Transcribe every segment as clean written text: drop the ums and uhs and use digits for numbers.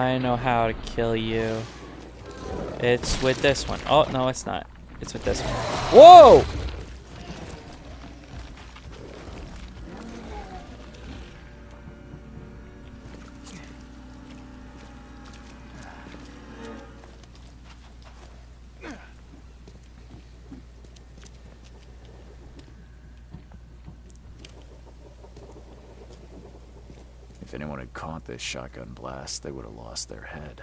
I know how to kill you. It's with this one. Oh, no, it's not. It's with this one. Whoa! If anyone had caught this shotgun blast, they would have lost their head.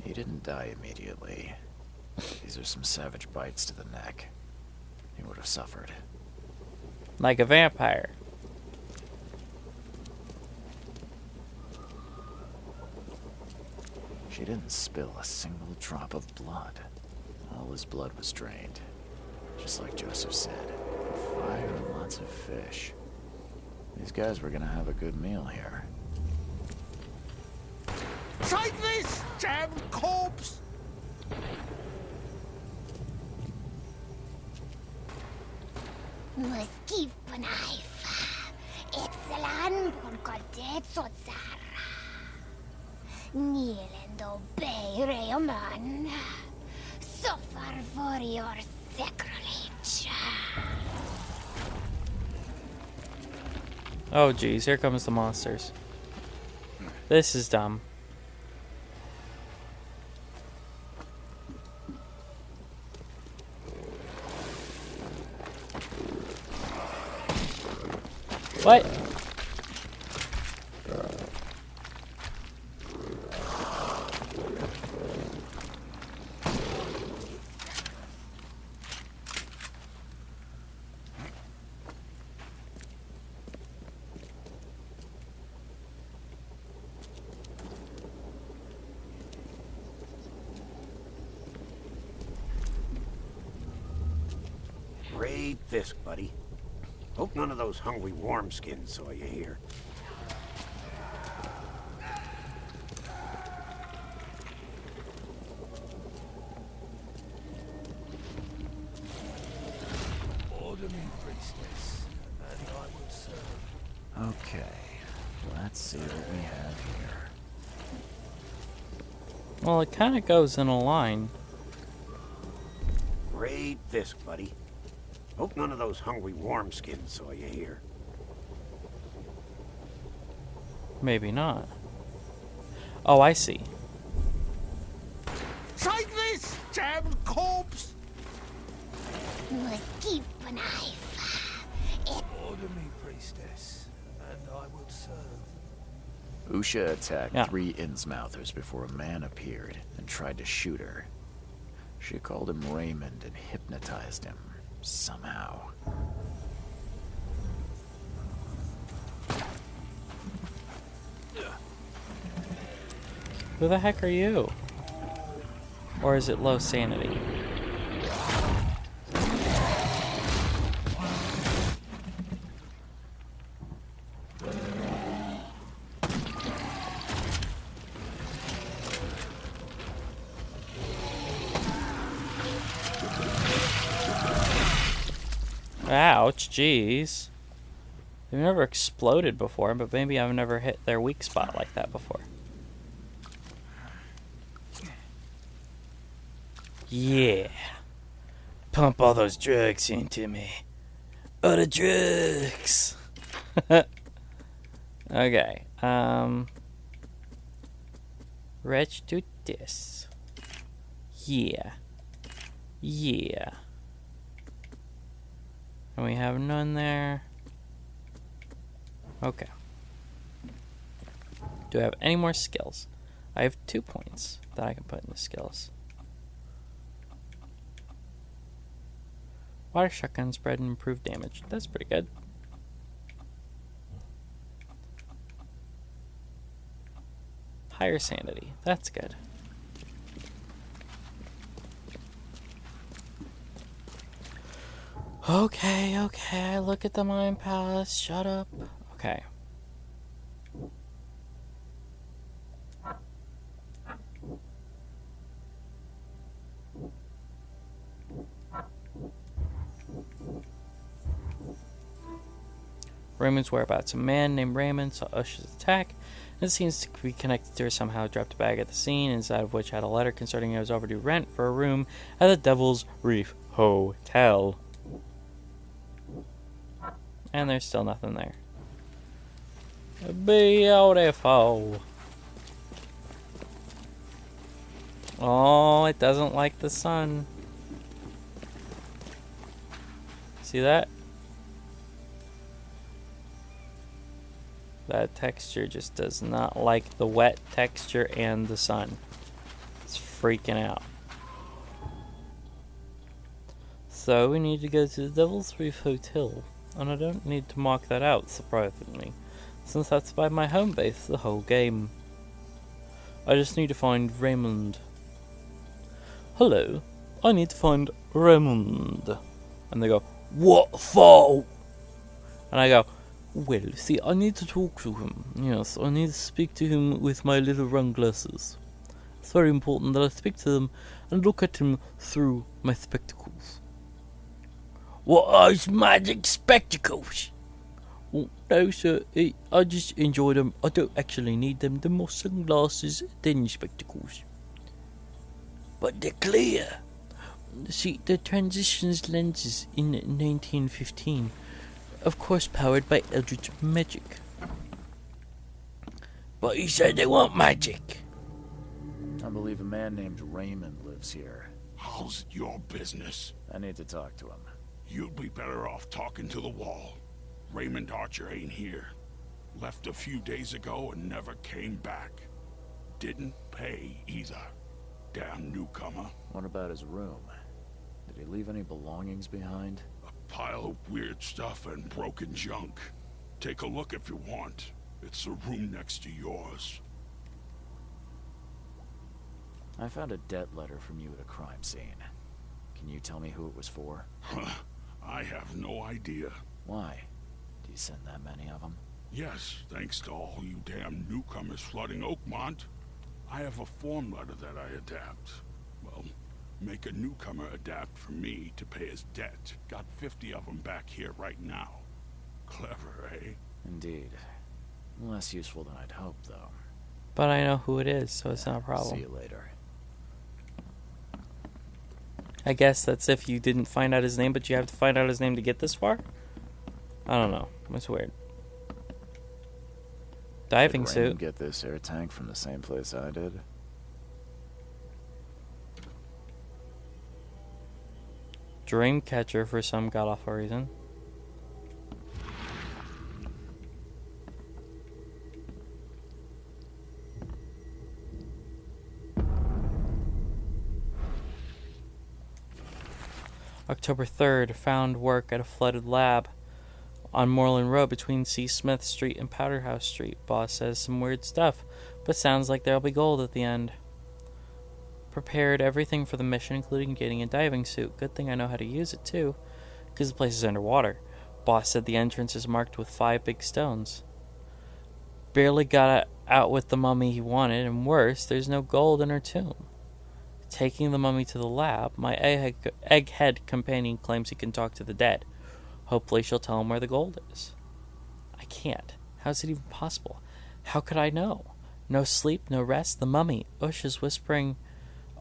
He didn't die immediately. These are some savage bites to the neck. He would have suffered. Like a vampire. She didn't spill a single drop of blood. All his blood was drained. Just like Joseph said. Fire and lots of fish. These guys were gonna have a good meal here. Take this, damn corpse! Muskif Panaifa. Excelan Bonkodet Sotsara. Nilendo Bay Reoman. Suffer for your sacrilege. Oh, geez. Here comes the monsters. This is dumb. What? Great fisk, buddy. Hope none of those hungry worm skins saw you here. Order me, priestess, and I will serve. Okay, let's see what we have here. Well, it kind of goes in a line. Great fisk, buddy. Hope none of those hungry worm skins saw you here. Maybe not. Oh, I see. Take this, damn corpse! Muskif Panaifa. Order me, priestess, and I will serve. Usha attacked Yeah. 3 Innsmouthers before a man appeared and tried to shoot her. She called him Raymond and hypnotized him, somehow. Who the heck are you? Or is it low sanity? Ouch, jeez. They've never exploded before, but maybe I've never hit their weak spot like that before. Yeah. Pump all those drugs into me. All the drugs. Okay. Let's do this. Yeah. Yeah. And we have none there. Okay. Do I have any more skills? I have 2 points that I can put in the skills. Water shotgun spread and improved damage. That's pretty good. Higher sanity. That's good. Okay, okay. Look at the Mind Palace. Shut up. Okay. Raymond's whereabouts. A man named Raymond saw Ush's attack, and it seems to be connected to her somehow. Dropped a bag at the scene, inside of which had a letter concerning his overdue rent for a room at the Devil's Reef Hotel. And there's still nothing there. Beautiful. Oh, it doesn't like the sun. See that? That texture just does not like the wet texture and the sun. It's freaking out. So we need to go to the Devil's Reef Hotel. And I don't need to mark that out, surprisingly, since that's by my home base the whole game. I just need to find Raymond. Hello, I need to find Raymond. And they go, what for? And I go, well, see, I need to talk to him. Yes, I need to speak to him with my little round glasses. It's very important that I speak to them and look at him through my spectacles. What are these magic spectacles? Oh, no, sir, I just enjoy them. I don't actually need them. They're more sunglasses than spectacles. But they're clear. See, the transitions lenses in 1915, of course powered by eldritch magic. But you said they want magic. I believe a man named Raymond lives here. How's it your business? I need to talk to him. You'd be better off talking to the wall. Raymond Archer ain't here. Left a few days ago and never came back. Didn't pay either. Damn newcomer. What about his room? Did he leave any belongings behind? A pile of weird stuff and broken junk. Take a look if you want. It's the room next to yours. I found a debt letter from you at a crime scene. Can you tell me who it was for? I have no idea. Why? Do you send that many of them? Yes, thanks to all you damn newcomers flooding Oakmont. I have a form letter that I adapt. Well, make a newcomer adapt for me to pay his debt. Got 50 of them back here right now. Clever, eh? Indeed. Less useful than I'd hoped, though. But I know who it is, so it's not a problem. See you later. I guess that's if you didn't find out his name, but you have to find out his name to get this far? I don't know. It's weird. Diving Did Raymond suit. get this air tank from the same place I did? Dreamcatcher for some god-awful reason. October 3rd, found work at a flooded lab on Moreland Road between C. Smith Street and Powderhouse Street. Boss says some weird stuff, but sounds like there'll be gold at the end. Prepared everything for the mission, including getting a diving suit. Good thing I know how to use it, too, because the place is underwater. Boss said the entrance is marked with 5 big stones. Barely got out with the mummy he wanted, and worse, there's no gold in her tomb. Taking the mummy to the lab, my egghead companion claims he can talk to the dead. Hopefully she'll tell him where the gold is. I can't. How's it even possible? How could I know? No sleep, no rest. The mummy, Ush, is whispering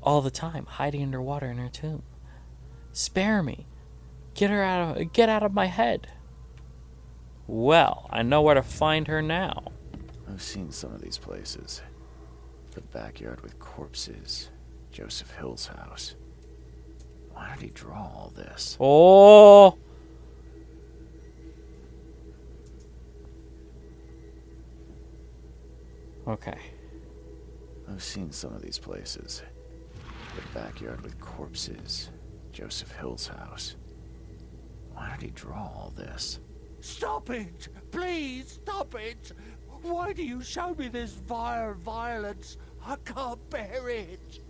all the time, hiding underwater in her tomb. Spare me. Get out of my head. Well, I know where to find her now. I've seen some of these places. The backyard with corpses. Joseph Hill's house. Why did he draw all this? Oh! Okay. I've seen some of these places. The backyard with corpses. Joseph Hill's house. Why did he draw all this? Stop it! Please, stop it! Why do you show me this vile violence? I can't bear it!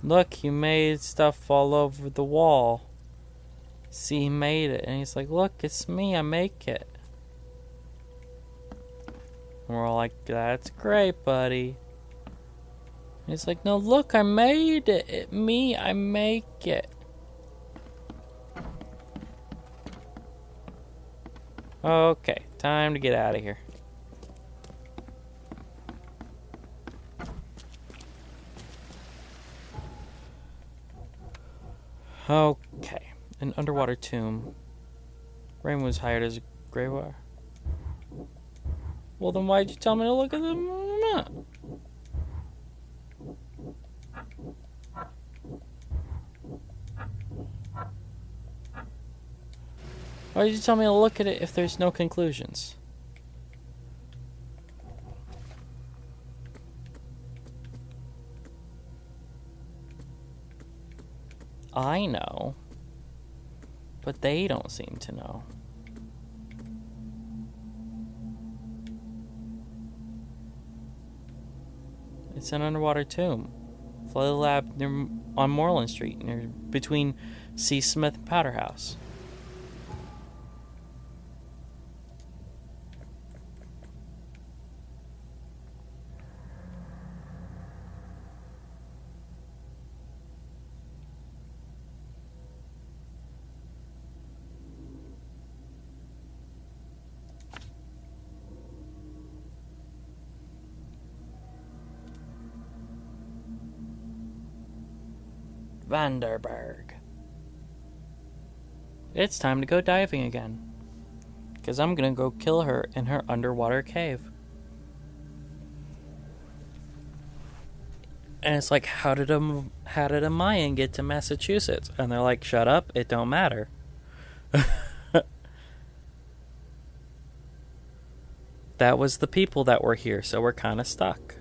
Look, you made stuff all over the wall. See, he made it. And he's like, look, it's me, I make it. And we're all like, that's great, buddy. He's like, no, look, I made it. I make it. Okay, time to get out of here. Okay, an underwater tomb. Raymond was hired as a grave. Well, then why'd you tell me to look at the map? Why did you tell me to look at it if there's no conclusions? I know, but they don't seem to know. It's an underwater tomb. Flooded lab on Moreland Street, between C. Smith and Powder House. Vanderberg. It's time to go diving again. Because I'm going to go kill her in her underwater cave. And it's like, how did a Mayan get to Massachusetts? And they're like, shut up, it don't matter. That was the people that were here, so we're kind of stuck.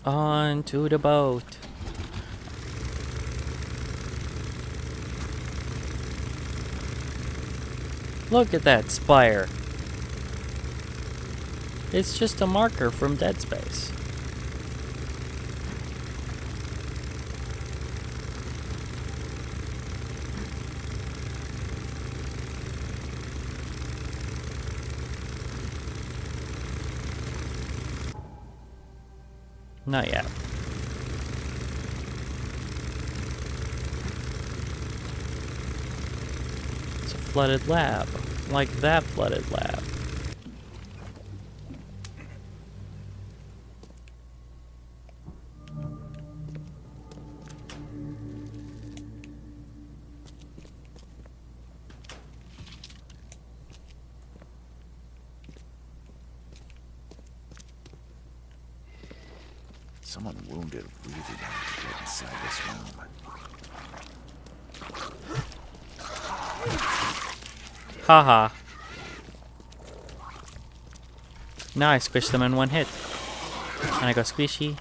On to the boat. Look at that spire. It's just a marker from Dead Space. Not yet. It's a flooded lab. Like that flooded lab. Someone wounded really wanted to get inside this room. Haha. Now I squish them in one hit. And I go squishy.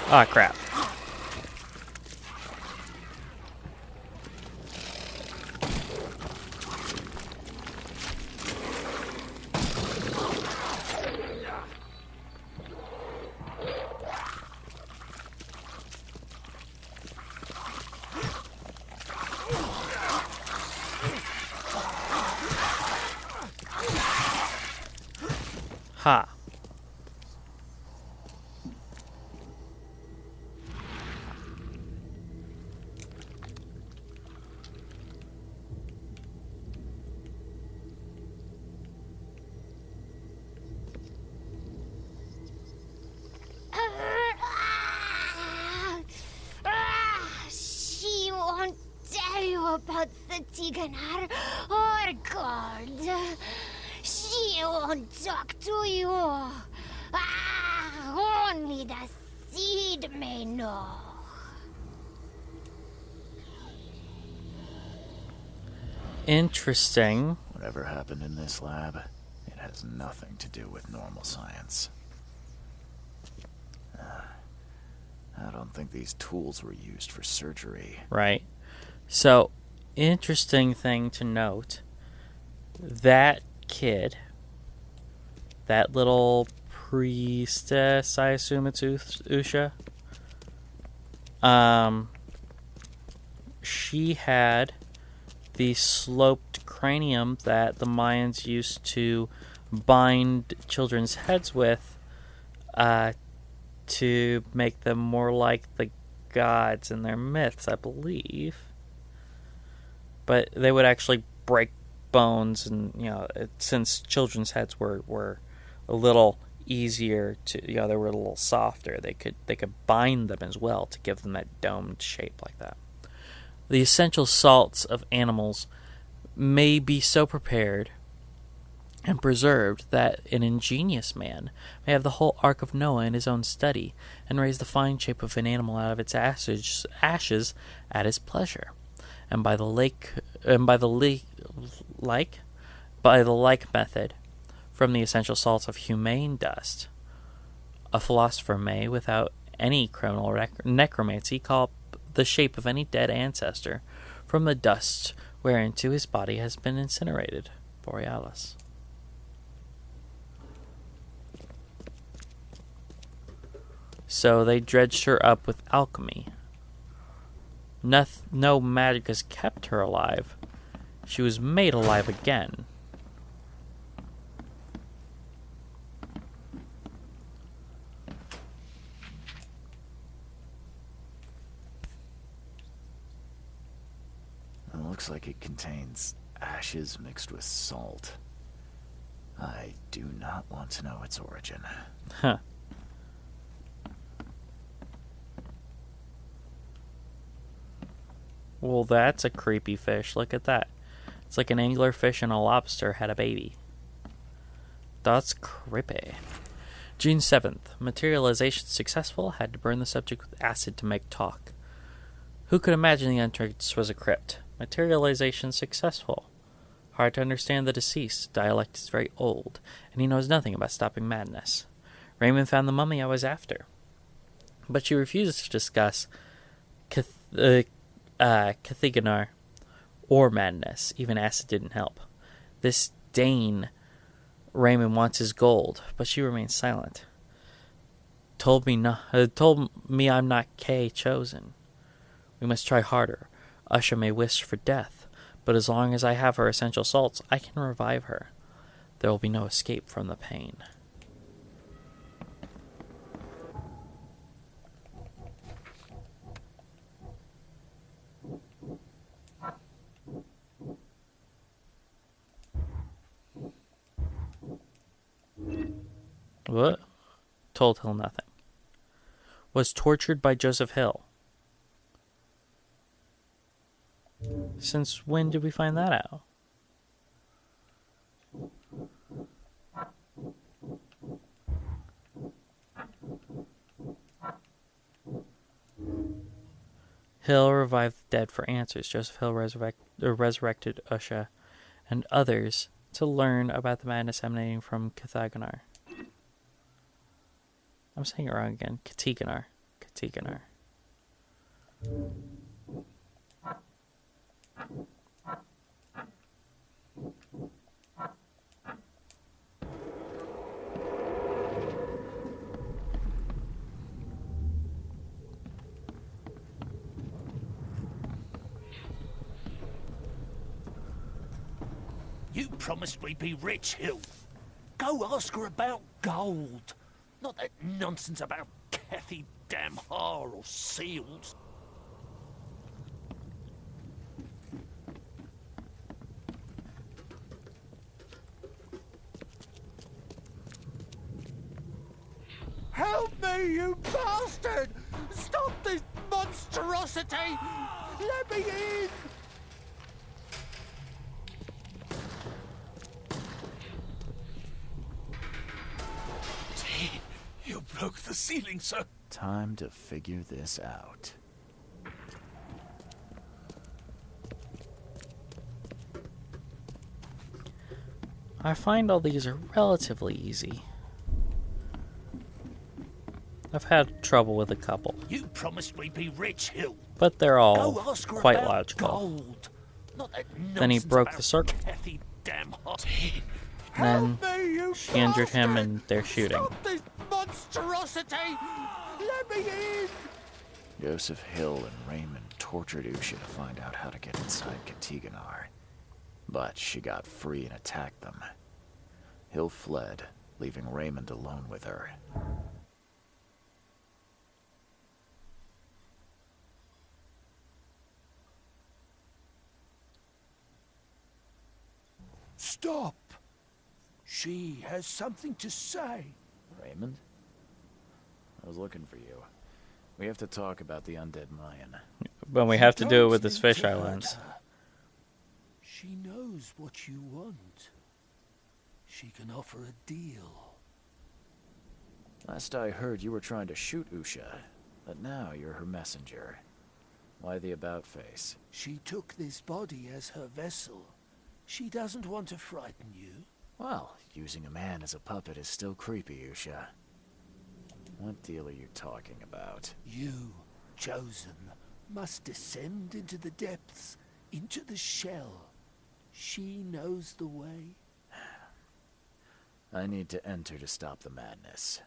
Ah, crap. Ha. She won't tell you about the Tiganar or God. She won't talk to you. Only the seed may know. Interesting. Whatever happened in this lab, it has nothing to do with normal science. I don't think these tools were used for surgery. Right. So, interesting thing to note. That kid, that little priestess, I assume it's Usha, She had the sloped cranium that the Mayans used to bind children's heads with to make them more like the gods in their myths, I believe. But they would actually break bones, and since children's heads were a little easier to, they were a little softer, they could bind them as well to give them that domed shape like that. The essential salts of animals may be so prepared and preserved that an ingenious man may have the whole Ark of Noah in his own study, and raise the fine shape of an animal out of its ashes at his pleasure, and by the like method, from the essential salts of humane dust, a philosopher may, without any criminal necromancy, call the shape of any dead ancestor from the dust whereinto his body has been incinerated. Borealis. So they dredged her up with alchemy. No magic has kept her alive. She was made alive again. It looks like it contains ashes mixed with salt. I do not want to know its origin. Huh. Well, that's a creepy fish. Look at that. It's like an anglerfish and a lobster had a baby. That's creepy. June 7th. Materialization successful. Had to burn the subject with acid to make talk. Who could imagine the entrance was a crypt? Materialization successful. Hard to understand the deceased. Dialect is very old, and he knows nothing about stopping madness. Raymond found the mummy I was after, but she refuses to discuss Cthuhlu or madness. Even acid didn't help. This Dane Raymond wants his gold, but she remains silent. Told me I'm not K chosen. We must try harder. Usha may wish for death, but as long as I have her essential salts, I can revive her. There will be no escape from the pain. What? Told Hill nothing. Was tortured by Joseph Hill. Since when did we find that out? Hill revived the dead for answers. Joseph Hill resurrected Usha and others to learn about the madness emanating from Cthuhlu. I'm saying it wrong again. Cthuhlu. You promised we'd be rich, Hill. Go ask her about gold. Not that nonsense about Kathy Damhar or seals. Help me, you bastard! Stop this monstrosity! Let me in! You broke the ceiling, sir. Time to figure this out. I find all these are relatively easy. I've had trouble with a couple. You promised we'd be rich, Hill. But they're all Go ask her quite about logical. Gold. Not that Then he nonsense broke about the circle. Kathy Damhar. Then Help me, you she injured him bastard! and they're shooting. Stop this monstrosity! Let me in! Joseph Hill and Raymond tortured Usha to find out how to get inside Cthuhlu. But she got free and attacked them. Hill fled, leaving Raymond alone with her. Stop! She has something to say. Raymond? I was looking for you. We have to talk about the undead Mayan. But we have to do it with this fisheye lens. She knows what you want. She can offer a deal. Last I heard, you were trying to shoot Usha, but now you're her messenger. Why the about-face? She took this body as her vessel. She doesn't want to frighten you. Well, using a man as a puppet is still creepy, Usha. What deal are you talking about? You, chosen, must descend into the depths, into the shell. She knows the way. I need to enter to stop the madness.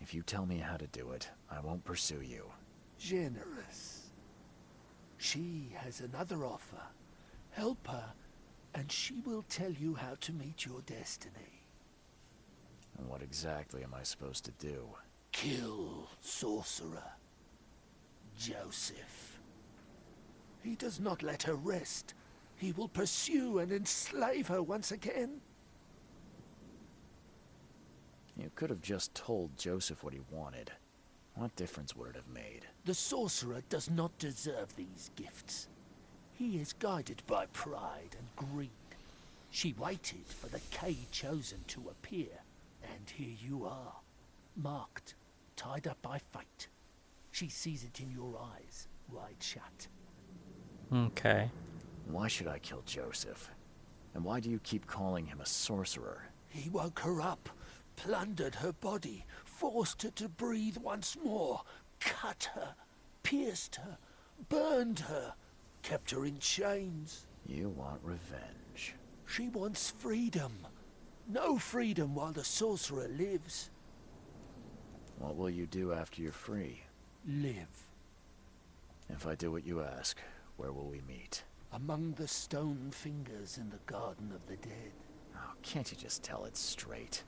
If you tell me how to do it, I won't pursue you. Generous. She has another offer. Help her, and she will tell you how to meet your destiny. And what exactly am I supposed to do? Kill sorcerer Joseph. He does not let her rest. He will pursue and enslave her once again. You could have just told Joseph what he wanted. What difference would it have made? The sorcerer does not deserve these gifts. He is guided by pride and greed. She waited for the K chosen to appear, and here you are, marked, tied up by fate. She sees it in your eyes, wide shut. Okay. Why should I kill Joseph? And why do you keep calling him a sorcerer? He woke her up, plundered her body, forced her to breathe once more, cut her, pierced her, burned her, kept her in chains. You want revenge. She wants freedom. No freedom while the sorcerer lives. What will you do after you're free? Live. If I do what you ask, where will we meet? Among the stone fingers in the Garden of the Dead. Oh, can't you just tell it straight?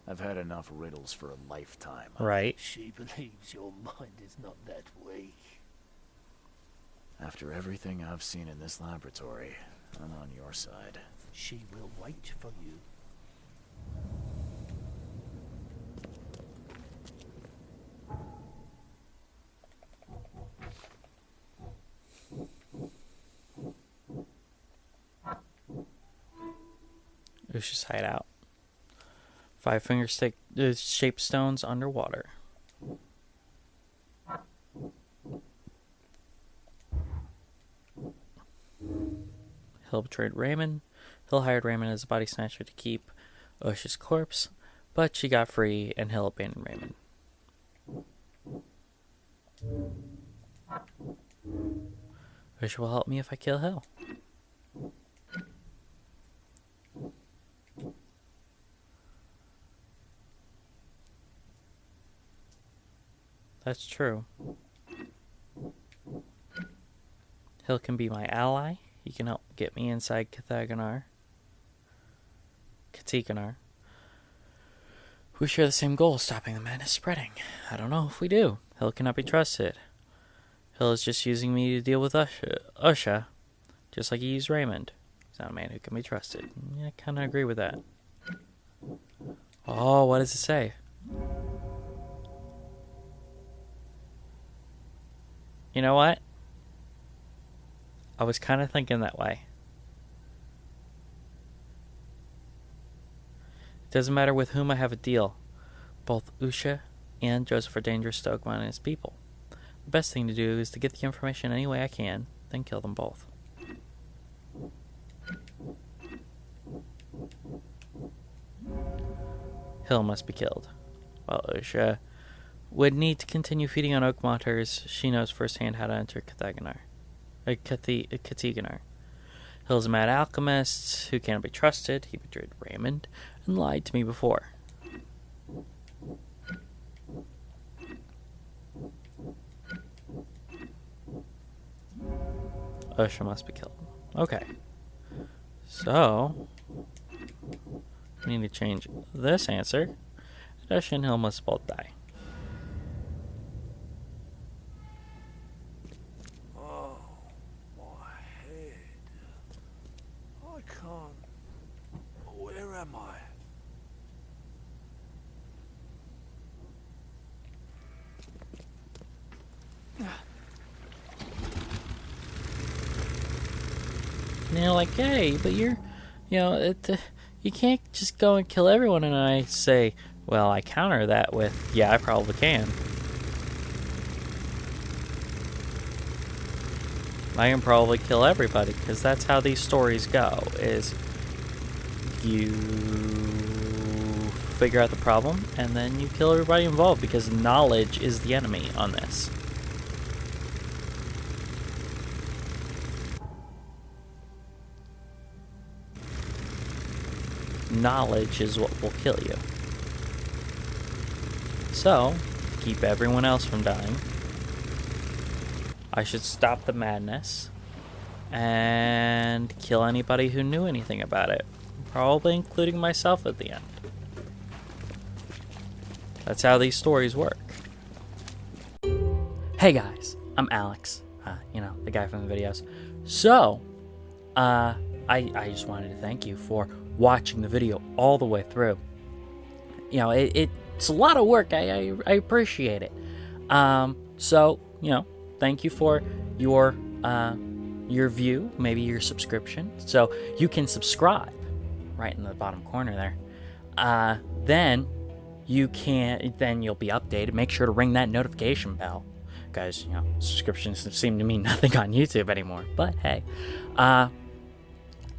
I've had enough riddles for a lifetime. Right. She believes your mind is not that weak. After everything I've seen in this laboratory, I'm on your side. She will wait for you. Usha's hideout. 5 finger stick shaped stones underwater. Hill betrayed Raymond. Hill hired Raymond as a body snatcher to keep Usha's corpse, but she got free and Hill abandoned Raymond. Usha will help me if I kill Hill. That's true. Hill can be my ally. He can help get me inside Cthuhlu. We share the same goal, stopping the madness spreading. I don't know if we do. Hill cannot be trusted. Hill is just using me to deal with Usha, just like he used Raymond. He's not a man who can be trusted. Yeah, I kind of agree with that. Oh, what does it say? You know what? I was kind of thinking that way. It doesn't matter with whom I have a deal. Both Usha and Joseph are dangerous to Oakmont and his people. The best thing to do is to get the information any way I can, then kill them both. Hill must be killed. While Usha would need to continue feeding on Oakmonters, she knows firsthand how to enter Cthuhlu. Hill's a mad alchemist who can't be trusted. He betrayed Raymond and lied to me before. Usha must be killed. Okay. So, we need to change this answer. Usha and Hill must both die. Oh, my head. I can't. Where am I? And you're like, hey, but you can't just go and kill everyone. And I say, well, I counter that with, yeah, I probably can. I can probably kill everybody, because that's how these stories go, is you figure out the problem, and then you kill everybody involved, because knowledge is the enemy on this. Knowledge is what will kill you. So, to keep everyone else from dying, I should stop the madness and kill anybody who knew anything about it, probably including myself at the end. That's how these stories work. Hey guys, I'm Alex, the guy from the videos. So, I just wanted to thank you for watching the video all the way through. It's a lot of work. I appreciate it. So, thank you for your view, maybe your subscription. So you can subscribe right in the bottom corner there. Then you'll be updated. Make sure to ring that notification bell, because subscriptions seem to mean nothing on YouTube anymore. But hey,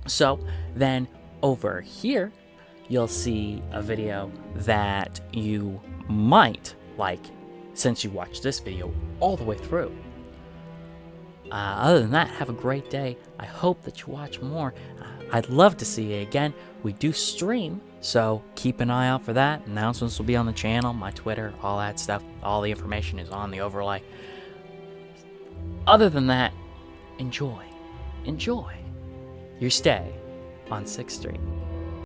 so then over here you'll see a video that you might like, since you watched this video all the way through. Other than that, have a great day. I hope that you watch more. I'd love to see you again. We do stream, so keep an eye out for that. Announcements will be on the channel, my Twitter, all that stuff. All the information is on the overlay. Other than that, enjoy your stay on 6th Street.